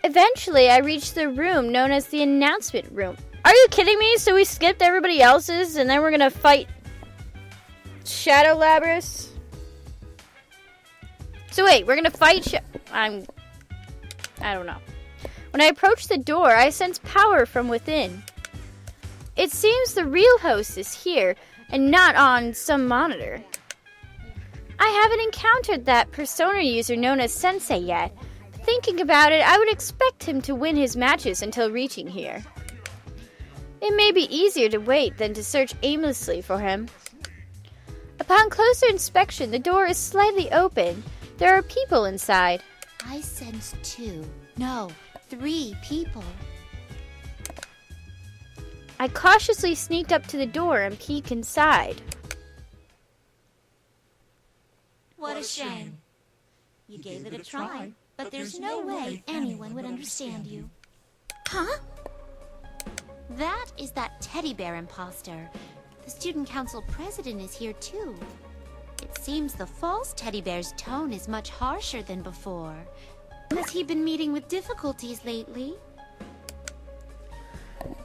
Eventually, I reached the room known as the announcement room. Are you kidding me? So we skipped everybody else's and then we're gonna fight Shadow Labrys? So wait, we're gonna fight I don't know. When I approached the door, I sensed power from within. It seems the real host is here and not on some monitor. I haven't encountered that persona user known as Sensei yet. Thinking about it, I would expect him to win his matches until reaching here. It may be easier to wait than to search aimlessly for him. Upon closer inspection, the door is slightly open. There are people inside. I sense 2, no, 3 people. I cautiously sneaked up to the door and peeked inside. What a shame. You gave it a try, but there's no way anyone would understand you. Huh? That is that teddy bear imposter. The student council president is here too. It seems the false teddy bear's tone is much harsher than before. Has he been meeting with difficulties lately?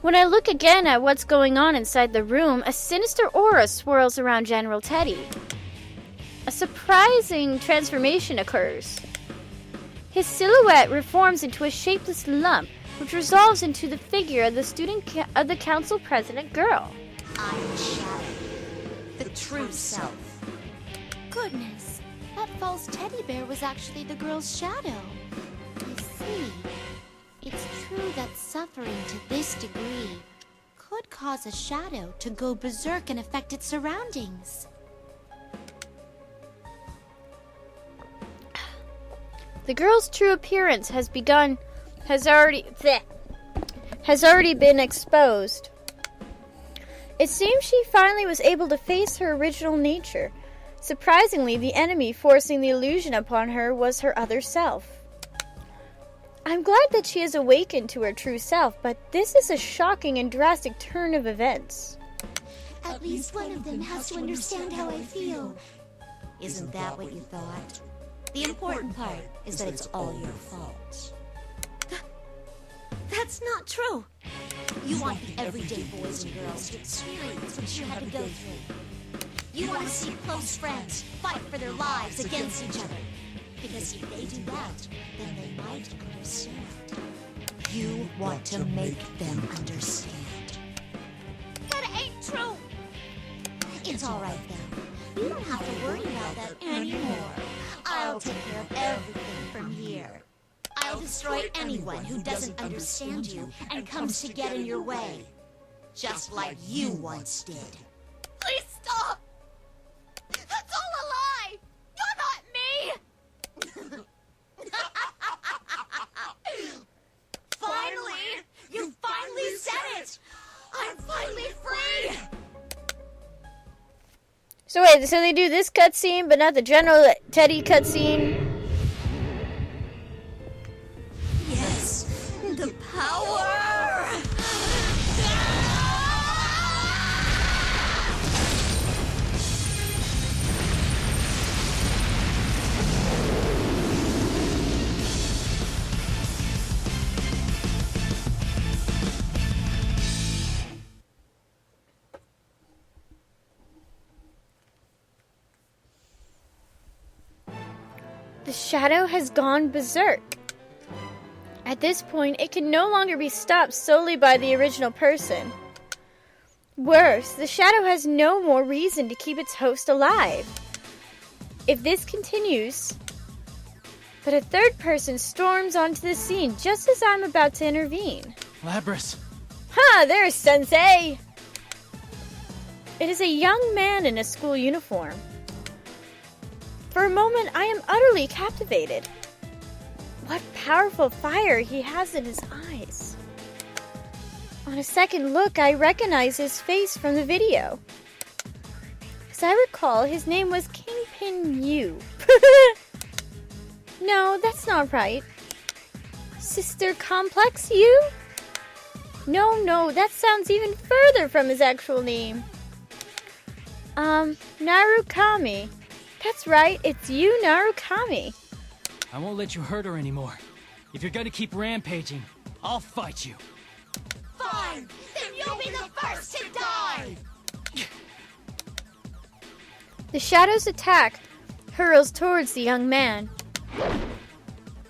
When I look again at what's going on inside the room, a sinister aura swirls around General Teddy. A surprising transformation occurs. His silhouette reforms into a shapeless lump, which resolves into the figure of the council president girl. I'm Shadow, the true self. Goodness, that false teddy bear was actually the girl's shadow. I see. It's true that suffering to this degree could cause a shadow to go berserk and affect its surroundings. The girl's true appearance has already been exposed. It seems she finally was able to face her original nature. Surprisingly, the enemy forcing the illusion upon her was her other self. I'm glad that she has awakened to her true self, but this is a shocking and drastic turn of events. At least one of them has to understand how I feel. Isn't that what you thought? The important part is that it's all your fault. That's not true. You want the everyday boys and girls to experience what you had to go through. You want to see close friends fight for their lives against each other. Because if they do that, then they might understand. You want to make them understand. That ain't true! It's alright then. You don't have to worry about that anymore. I'll take care of everything from here. I'll destroy anyone who doesn't understand you and comes to get in your way. Just like you once did. Please stop! That's all a lie! You're not me! Finally! You finally said it! I'm finally free! So wait, so they do this cutscene, but not the General Teddy cutscene? Yes, the power! The shadow has gone berserk. At this point, it can no longer be stopped solely by the original person. Worse, the shadow has no more reason to keep its host alive. If this continues, but a third person storms onto the scene just as I'm about to intervene. Labrys. Ha! There's Sensei! It is a young man in a school uniform. For a moment, I am utterly captivated. What powerful fire he has in his eyes. On a second look, I recognize his face from the video. As I recall, his name was Kingpin Yu. No, that's not right. Sister Complex Yu? No, that sounds even further from his actual name. Narukami. That's right, it's you, Narukami. I won't let you hurt her anymore. If you're gonna keep rampaging, I'll fight you. Fine! Then you'll be the first to die! The shadow's attack hurls towards the young man.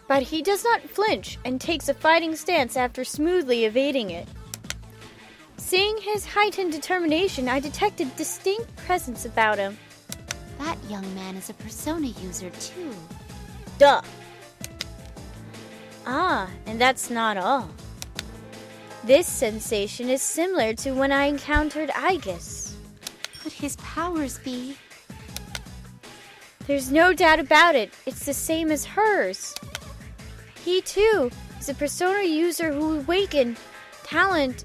But he does not flinch and takes a fighting stance after smoothly evading it. Seeing his heightened determination, I detected distinct presence about him. That young man is a persona user too. Duh. Ah, and that's not all. This sensation is similar to when I encountered Aegis. Could his powers be? There's no doubt about it. It's the same as hers. He too is a persona user who awakened talent.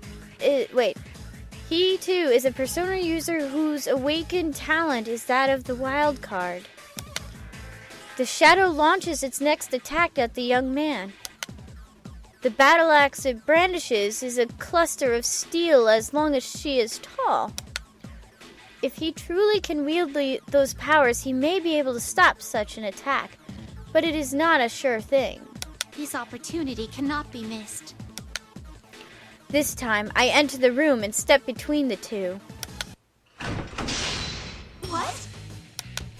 He too is a persona user whose awakened talent is that of the wild card. The shadow launches its next attack at the young man. The battle axe it brandishes is a cluster of steel as long as she is tall. If he truly can wield those powers, he may be able to stop such an attack, but it is not a sure thing. His opportunity cannot be missed. This time, I enter the room and step between the two. What?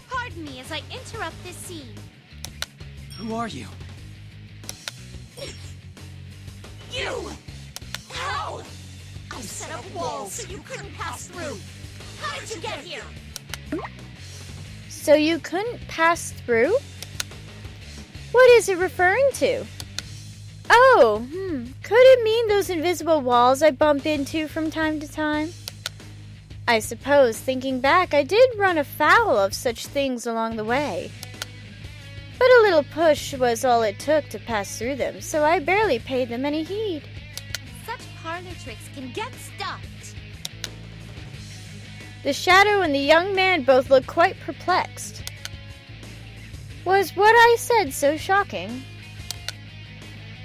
Pardon me as I interrupt this scene. Who are you? You! How? I set up walls so you couldn't pass through. How did you get here? So you couldn't pass through? What is it referring to? Oh, could it mean those invisible walls I bump into from time to time? I suppose, thinking back, I did run afoul of such things along the way. But a little push was all it took to pass through them, so I barely paid them any heed. Such parlor tricks can get stuffed. The shadow and the young man both look quite perplexed. Was what I said so shocking?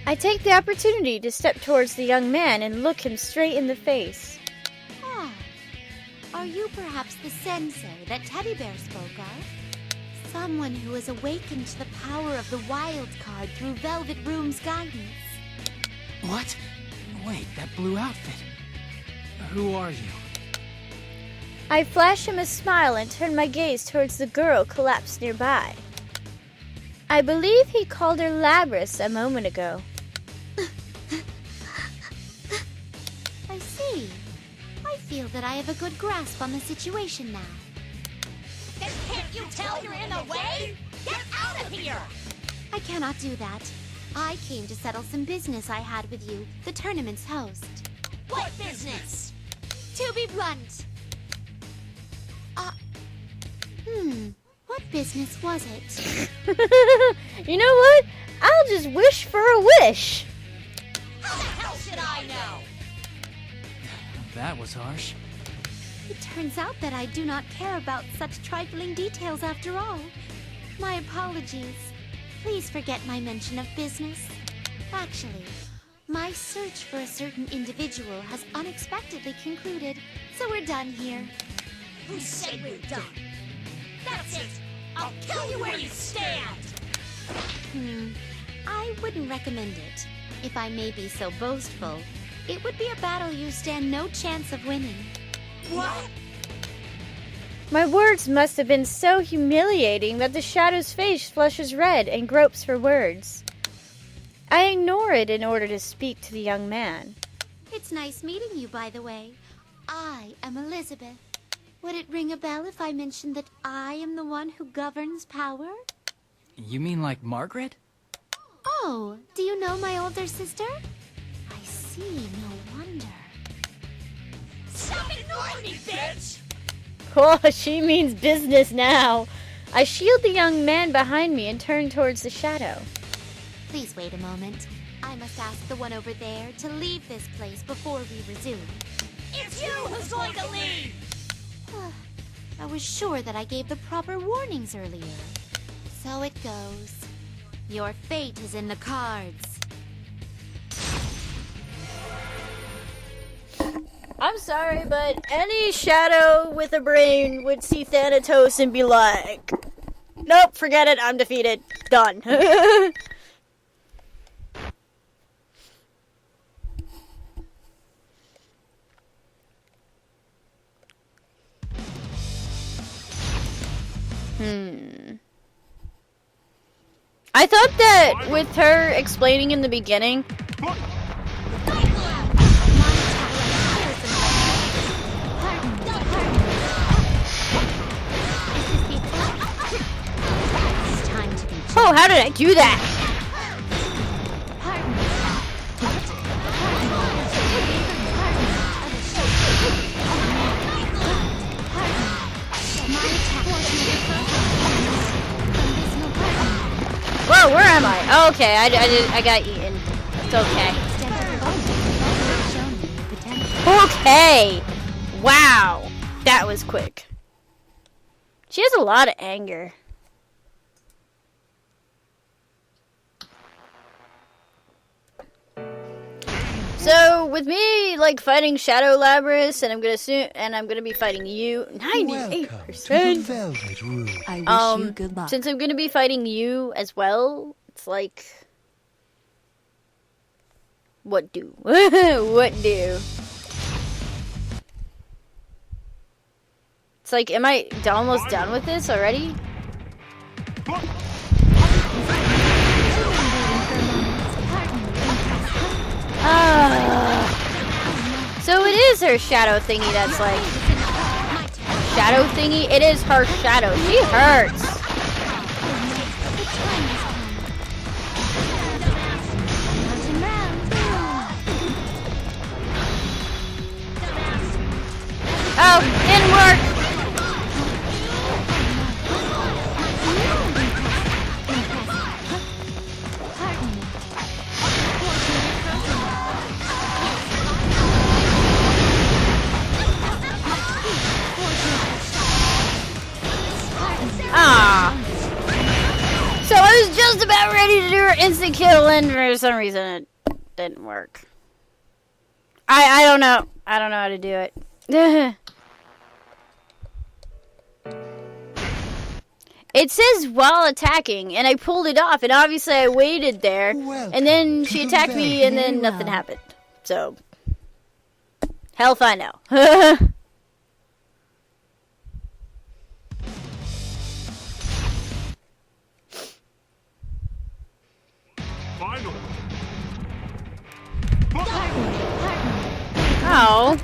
I take the opportunity to step towards the young man and look him straight in the face. Ah, are you perhaps the sensei that Teddy Bear spoke of? Someone who has awakened to the power of the wild card through Velvet Room's guidance. What? Wait, that blue outfit. Who are you? I flash him a smile and turn my gaze towards the girl collapsed nearby. I believe he called her Labris a moment ago. I see. I feel that I have a good grasp on the situation now. Then can't you tell you're in the way? Get out of here! I cannot do that. I came to settle some business I had with you, the tournament's host. What business? To be blunt. What business was it? You know what? I'll just wish for a wish. How the hell should I know? That was harsh. It turns out that I do not care about such trifling details after all. My apologies. Please forget my mention of business. Actually, my search for a certain individual has unexpectedly concluded, so we're done here. Who said we're done? That's it! I'll kill you where you stand! I wouldn't recommend it. If I may be so boastful, it would be a battle you stand no chance of winning. What? My words must have been so humiliating that the shadow's face flushes red and gropes for words. I ignore it in order to speak to the young man. It's nice meeting you, by the way. I am Elizabeth. Would it ring a bell if I mentioned that I am the one who governs power? You mean like Margaret? Oh, do you know my older sister? I see, no wonder. Stop ignoring me, bitch! Oh, she means business now. I shield the young man behind me and turn towards the shadow. Please wait a moment. I must ask the one over there to leave this place before we resume. It's you who's going to leave! I was sure that I gave the proper warnings earlier. So it goes. Your fate is in the cards. I'm sorry, but any shadow with a brain would see Thanatos and be like, nope, forget it, I'm defeated. Done. I thought that with her explaining in the beginning, oh, how did I do that? Whoa, where am I? Oh, okay, I got eaten. It's okay. Okay. Wow. That was quick. She has a lot of anger. So with me like fighting Shadow Labrys, and I'm gonna be fighting you. 98%. I wish you good luck. Since I'm gonna be fighting you as well, it's like, what do? What do? It's like, am I almost done with this already? So it is her shadow thingy that's like... Shadow thingy? It is her shadow. She hurts. Oh, didn't work. Ah. So I was just about ready to do her instant kill, and for some reason it didn't work. I don't know. I don't know how to do it. It says while attacking, and I pulled it off, and obviously I waited there, and then she attacked me, and then nothing happened. So, hell if I know. Oh.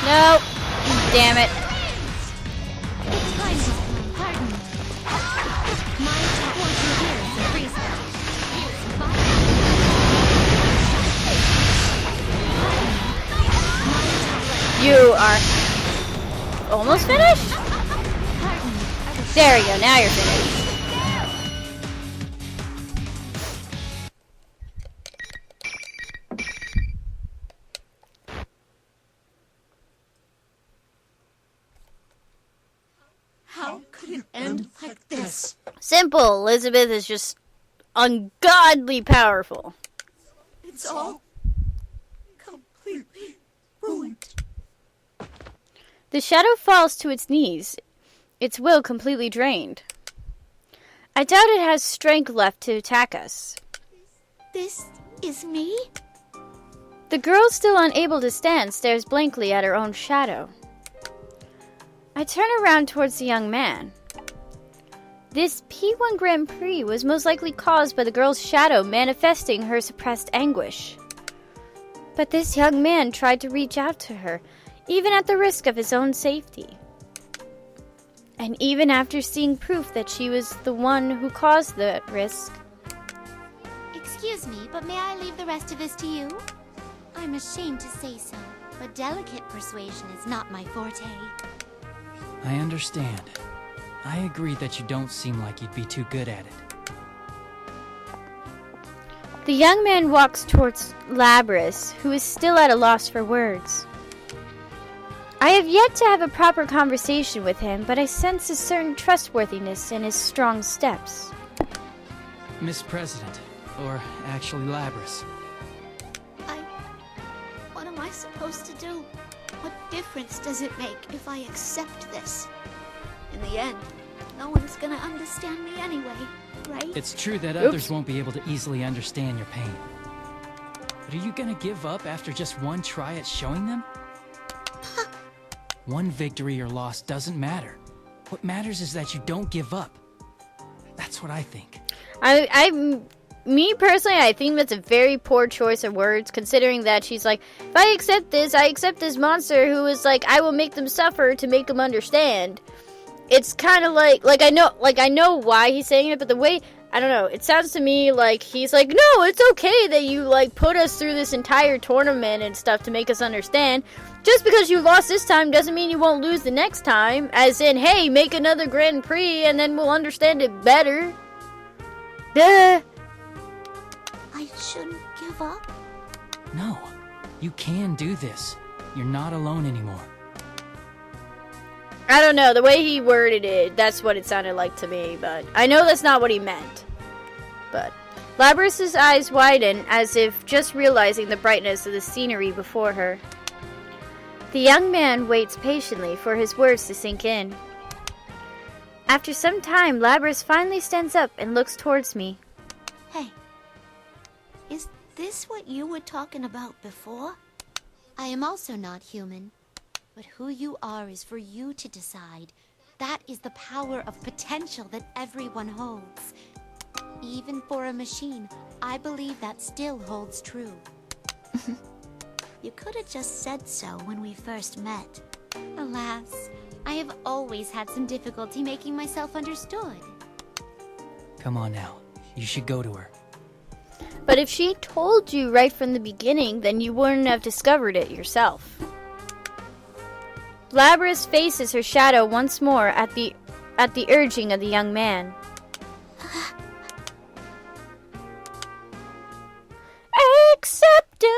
Nope. Damn it. You are almost finished? There we go, now you're finished. How could it end like this? Simple, Elizabeth is just ungodly powerful. It's all completely ruined. The shadow falls to its knees, its will completely drained. I doubt it has strength left to attack us. This is me? The girl, still unable to stand, stares blankly at her own shadow. I turn around towards the young man. This P1 Grand Prix was most likely caused by the girl's shadow manifesting her suppressed anguish. But this young man tried to reach out to her, even at the risk of his own safety. And even after seeing proof that she was the one who caused the risk. Excuse me, but may I leave the rest of this to you? I'm ashamed to say so, but delicate persuasion is not my forte. I understand. I agree that you don't seem like you'd be too good at it. The young man walks towards Labrys, who is still at a loss for words. I have yet to have a proper conversation with him, but I sense a certain trustworthiness in his strong steps. Miss President, Or actually Labrys? What am I supposed to do? What difference does it make if I accept this? In the end, no one's gonna understand me anyway, right? It's true that others won't be able to easily understand your pain. But are you gonna give up after just one try at showing them? One victory or loss doesn't matter. What matters is that you don't give up. That's what I think. Me personally, I think that's a very poor choice of words, considering that she's like, if I accept this monster who is like, I will make them suffer to make them understand. It's kind of like I know why he's saying it, but the way, I don't know, it sounds to me like he's like, no, it's okay that you like put us through this entire tournament and stuff to make us understand. Just because you lost this time doesn't mean you won't lose the next time. As in, hey, make another Grand Prix and then we'll understand it better. Duh. I shouldn't give up? No, you can do this. You're not alone anymore. I don't know, the way he worded it, that's what it sounded like to me, but I know that's not what he meant. But Labrys' eyes widen as if just realizing the brightness of the scenery before her. The young man waits patiently for his words to sink in. After some time, Labrys finally stands up and looks towards me. Hey, is this what you were talking about before? I am also not human, but who you are is for you to decide. That is the power of potential that everyone holds. Even for a machine, I believe that still holds true. You could have just said so when we first met. Alas, I have always had some difficulty making myself understood. Come on now, you should go to her. But if she told you right from the beginning, then you wouldn't have discovered it yourself. Labrys faces her shadow once more at the urging of the young man. Acceptance!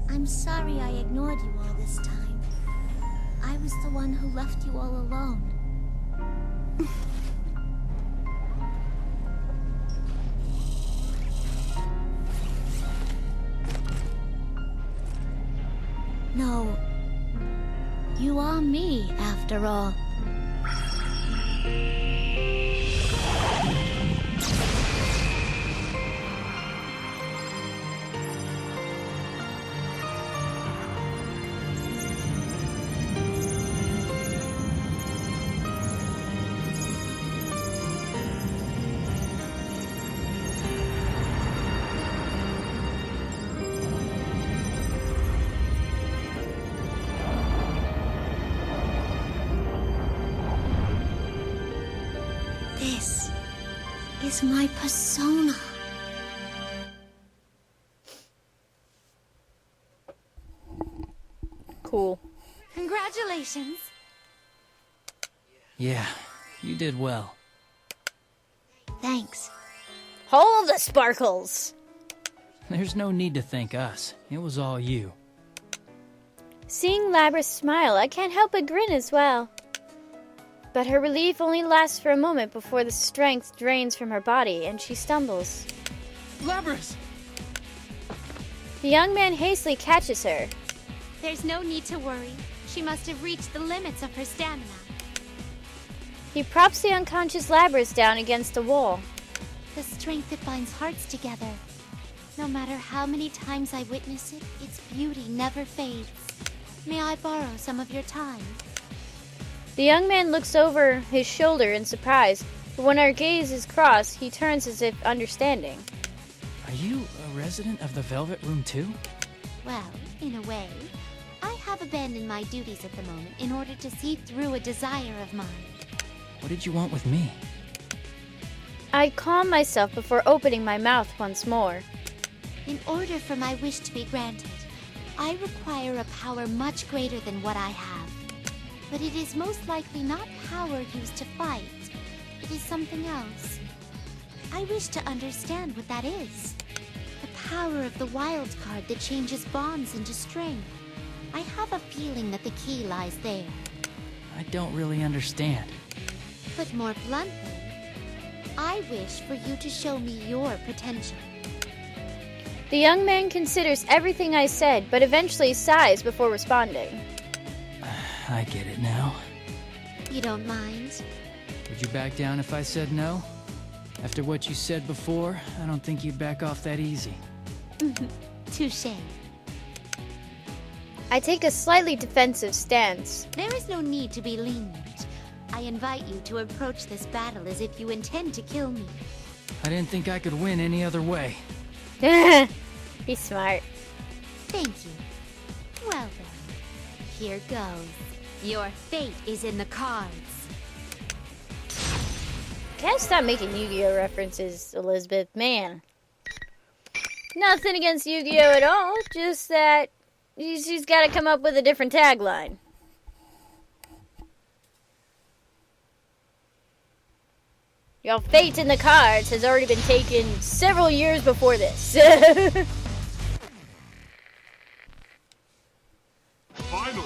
I'm sorry I ignored you all this time. I was the one who left you all alone. No, you are me, after all. This is my persona. Cool. Congratulations. Yeah, you did well. Thanks. Hold the sparkles! There's no need to thank us. It was all you. Seeing Labrys smile, I can't help but grin as well. But her relief only lasts for a moment before the strength drains from her body and she stumbles. Labrys! The young man hastily catches her. There's no need to worry. She must have reached the limits of her stamina. He props the unconscious Labrys down against the wall. The strength that binds hearts together. No matter how many times I witness it, its beauty never fades. May I borrow some of your time? The young man looks over his shoulder in surprise, but when our gazes cross, he turns as if understanding. Are you a resident of the Velvet Room too? Well, in a way. I have abandoned my duties at the moment in order to see through a desire of mine. What did you want with me? I calm myself before opening my mouth once more. In order for my wish to be granted, I require a power much greater than what I have. But it is most likely not power used to fight. It is something else. I wish to understand what that is. The power of the wild card that changes bonds into strength. I have a feeling that the key lies there. I don't really understand. Put more bluntly, I wish for you to show me your potential. The young man considers everything I said, but eventually sighs before responding. I get it now. You don't mind? Would you back down if I said no? After what you said before, I don't think you'd back off that easy. Touché. I take a slightly defensive stance. There is no need to be lenient. I invite you to approach this battle as if you intend to kill me. I didn't think I could win any other way. He's smart. Thank you. Well then, here goes. Your fate is in the cards. Can't stop making Yu-Gi-Oh references, Elizabeth. Man. Nothing against Yu-Gi-Oh at all, just that she's got to come up with a different tagline. Your fate in the cards has already been taken several years before this. Finally.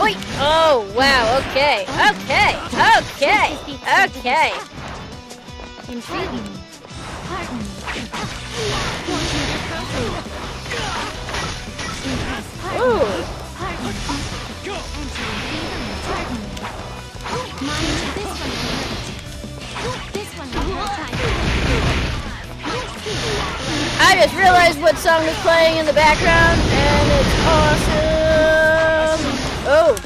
Wait! Oh, wow, okay. Okay. Intriguing. Ooh. I just realized what song was playing in the background, and it's awesome. Oh.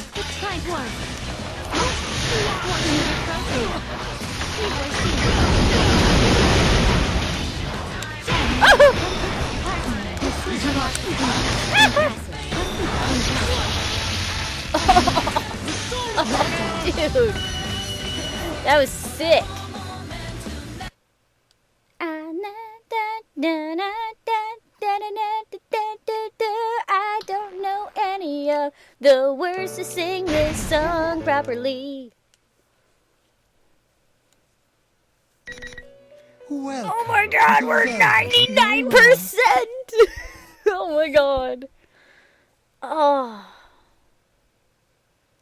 Oh, dude, that was sick. I don't know any of the words to sing this song properly. Welcome Oh my god, to we're the 99%! Oh my god. Oh.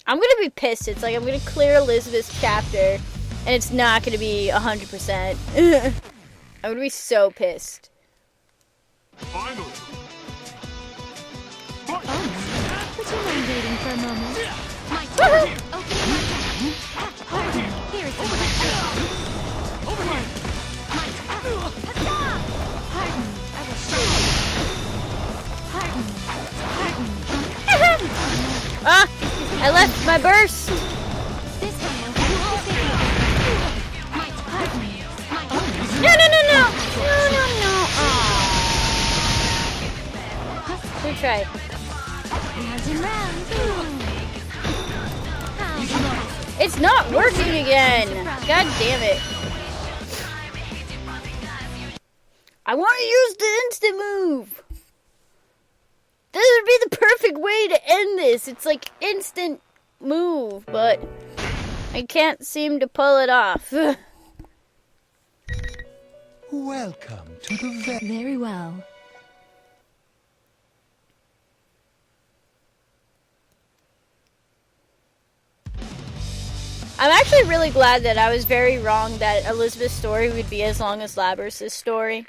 I'm gonna be pissed. It's like I'm gonna clear Elizabeth's chapter, and it's not gonna be 100%. I'm gonna be so pissed. Finally. Would you mind waiting for a moment? My Woohoo! turn. Okay, my turn. Here is the over here. My turn. Pardon. I will show you. Pardon. Ah! I left my burst! This one will help you save you. My turn. My turn. No! Good try. Round and round. It's not working again! God damn it. I want to use the instant move! This would be the perfect way to end this. It's like instant move, but I can't seem to pull it off. Welcome to the Very well. I'm actually really glad that I was very wrong that Elizabeth's story would be as long as Labrys' story.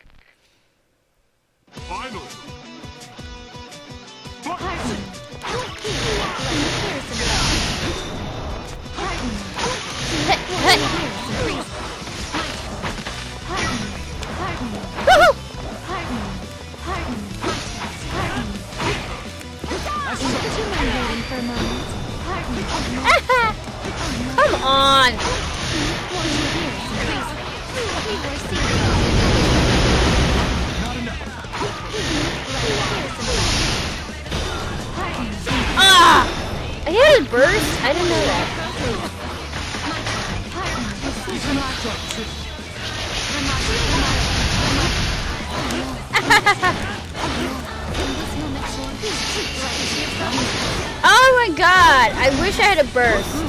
Finally. Come on! Ah! I hit his burst? I didn't know that. Oh my god! I wish I had a burst.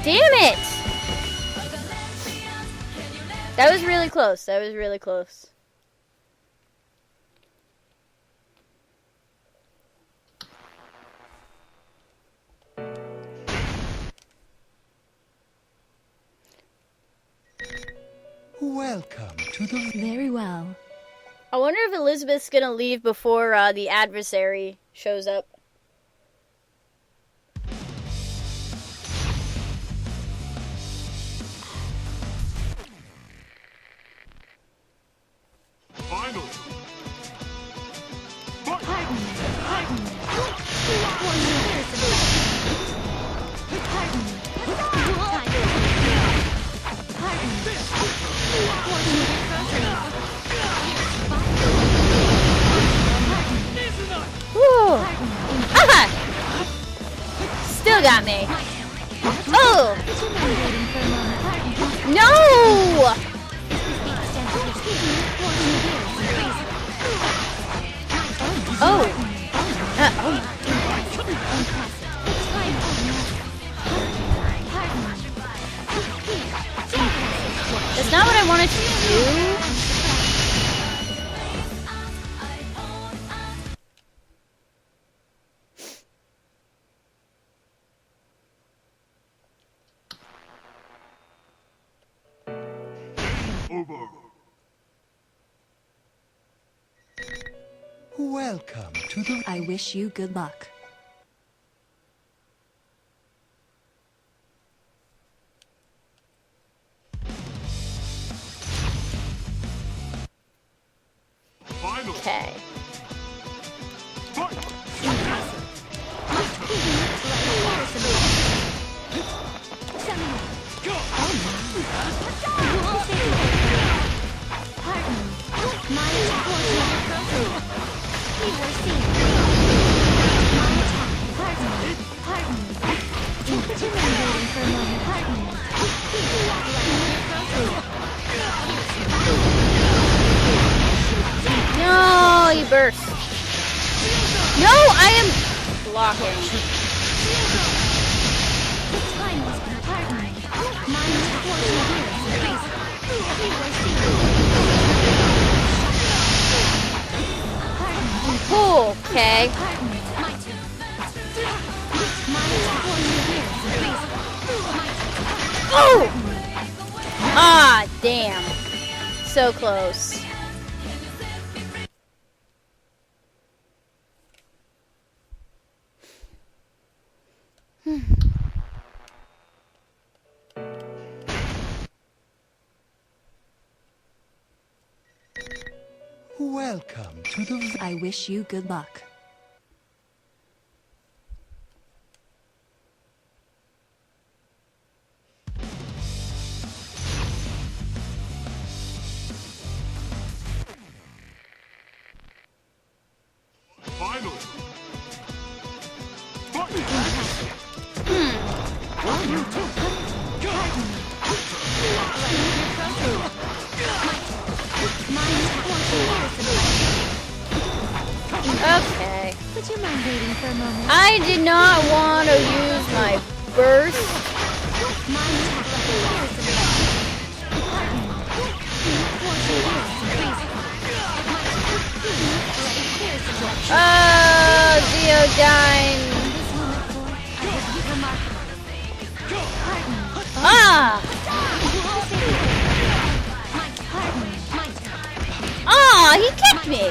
Damn it! That was really close. That was really close. Welcome to the... Very well. I wonder if Elizabeth's gonna leave before the adversary shows up. Finally. Whew. Ah! Still got me. Oh! No! Oh! That's not what I wanted to do. Over. Welcome to the... I wish you good luck. Finally. Okay. No, he burst. No, I am blocking. Cool, okay. Oh! Ah, damn. So close. Welcome to the... I wish you good luck. Finally. Okay. Would you mind waiting for a moment? I did not want to use my burst. Zeodyne. Ah! Ah, he kicked me.